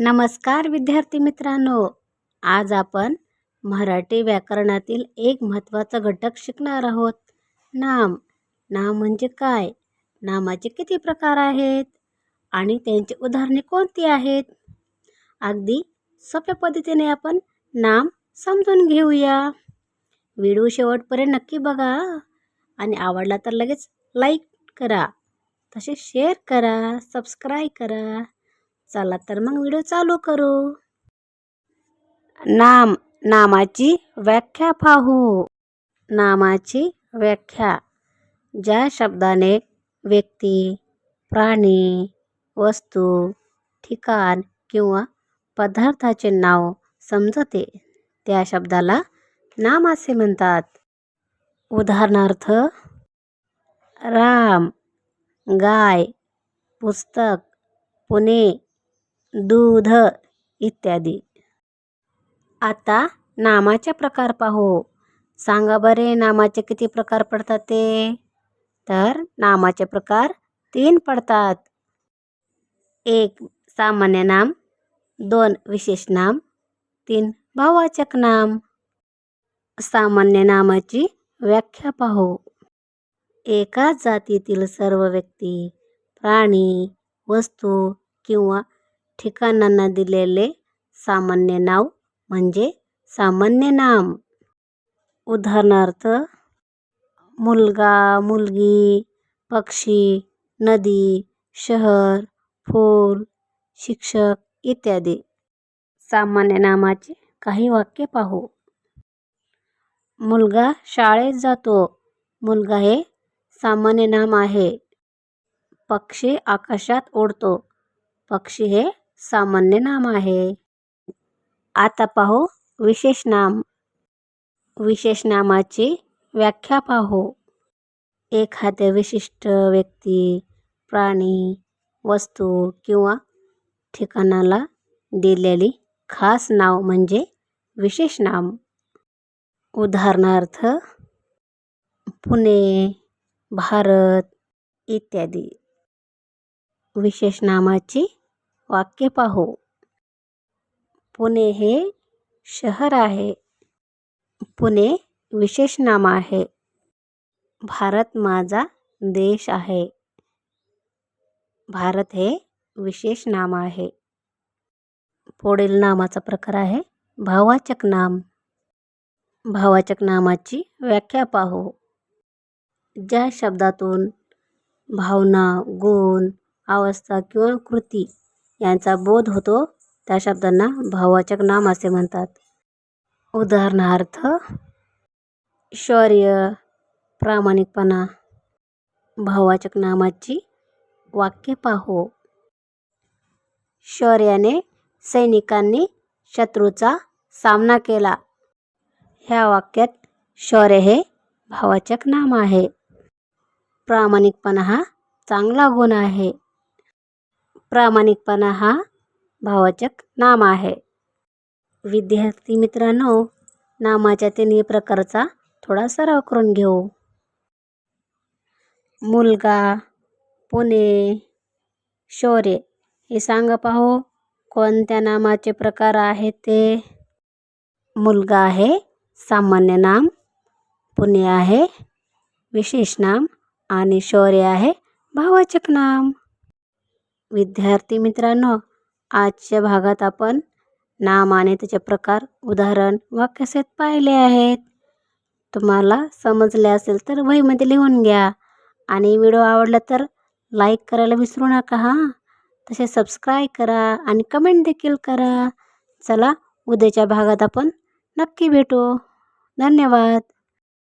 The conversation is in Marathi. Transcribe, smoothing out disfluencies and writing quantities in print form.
नमस्कार विद्यार्थी मित्रांनो, आज आपण मराठी व्याकरणातील एक महत्त्वाचा घटक शिकणार आहोत. नाम. नाम म्हणजे काय? नामाचे किती प्रकार आहेत आणि त्यांची उदाहरणे कोणती आहेत? अगदी सोप्या पद्धतीने आपण नाम समजून घेऊया. व्हिडिओ शेवटपर्यंत नक्की बघा आणि आवडला तर लगेच लाईक करा, तसेच शेअर करा, सबस्क्राईब करा. चला तर मग व्हिडिओ चालू करू. नाम. नामाची व्याख्या पाहू. नामाची व्याख्या: ज्या शब्दाने व्यक्ती, प्राणी, वस्तू, ठिकाण किंवा पदार्थाचे नाव समजते त्या शब्दाला नाम असे म्हणतात. उदाहरणार्थ: राम, गाय, पुस्तक, पुणे, दूध इत्यादी. आता नामाचे प्रकार पाहू. सांगा बरे, नामाचे किती प्रकार पडतात ते? तर नामाचे प्रकार 3 पडतात. 1. सामान्य नाम. 2. विशेष नाम. 3. भाववाचक नाम. सामान्य नामाची व्याख्या पाहू. एकाच जातीतील सर्व व्यक्ती, प्राणी, वस्तू किंवा ठिकाणांना दिलेले सामान्य नाव म्हणजे सामान्य नाम. उदाहरणार्थ: मुलगा, मुलगी, पक्षी, नदी, शहर, फूल, शिक्षक इत्यादी. सामान्य नामाची काही वाक्ये पाहू. मुलगा शाळेत जातो. मुलगा हे सामान्य नाम आहे. पक्षी आकाशात उडतो. पक्षी हे सामान्य नाम आहे. आता पाहू विशेष नाम. विशेष नामाची व्याख्या पाहू. एखाद्या विशिष्ट व्यक्ती, प्राणी, वस्तू किंवा ठिकाणाला दिलेली खास नाव म्हणजे विशेष नाम. उदाहरणार्थ: पुणे, भारत इत्यादी. विशेष नामाची वाक्ये पाहू. पुणे हे शहर आहे. पुणे विशेष नाम आहे. भारत माझा देश आहे. भारत हे विशेष नाम आहे. पुढील नामाचा प्रकार आहे भाववाचक नाम. भाववाचक नामाची व्याख्या पाहू. ज्या शब्दातून भावना, गुण, अवस्था किंवा कृती यांचा बोध होतो त्या शब्दांना भाववाचक नाम असे म्हणतात. उदाहरणार्थ: शौर्य, प्रामाणिकपणा. भाववाचक नामाची वाक्ये पाहू. शौर्याने सैनिकांनी शत्रूचा सामना केला. ह्या वाक्यात शौर्य हे भाववाचक नाम आहे. प्रामाणिकपणा हा चांगला गुण आहे. प्रामाणिकपणा हा भाववाचक नाम आहे. विद्यार्थी मित्रांनो, नामाच्या 3 प्रकारचा थोडा सराव करून घेऊ. मुलगा, पुणे, शौर्य हे सांगा पाहू कोणत्या नामाचे प्रकार आहेत ते? मुलगा आहे सामान्य नाम, पुणे आहे विशेष नाम आणि शौर्य आहे भाववाचक नाम. विद्यार्थी मित्रांनो, आजच्या भागात आपण नाम आणि त्याचे प्रकार उदाहरण वाक्यसहित पाहिले आहेत. तुम्हाला समजले असेल तर वहीमध्ये लिहून घ्या आणि व्हिडिओ आवडला तर लाईक करायला विसरू नका हां. तसेच सबस्क्राईब करा आणि कमेंट देखील करा. चला, उद्याच्या भागात आपण नक्की भेटू. धन्यवाद.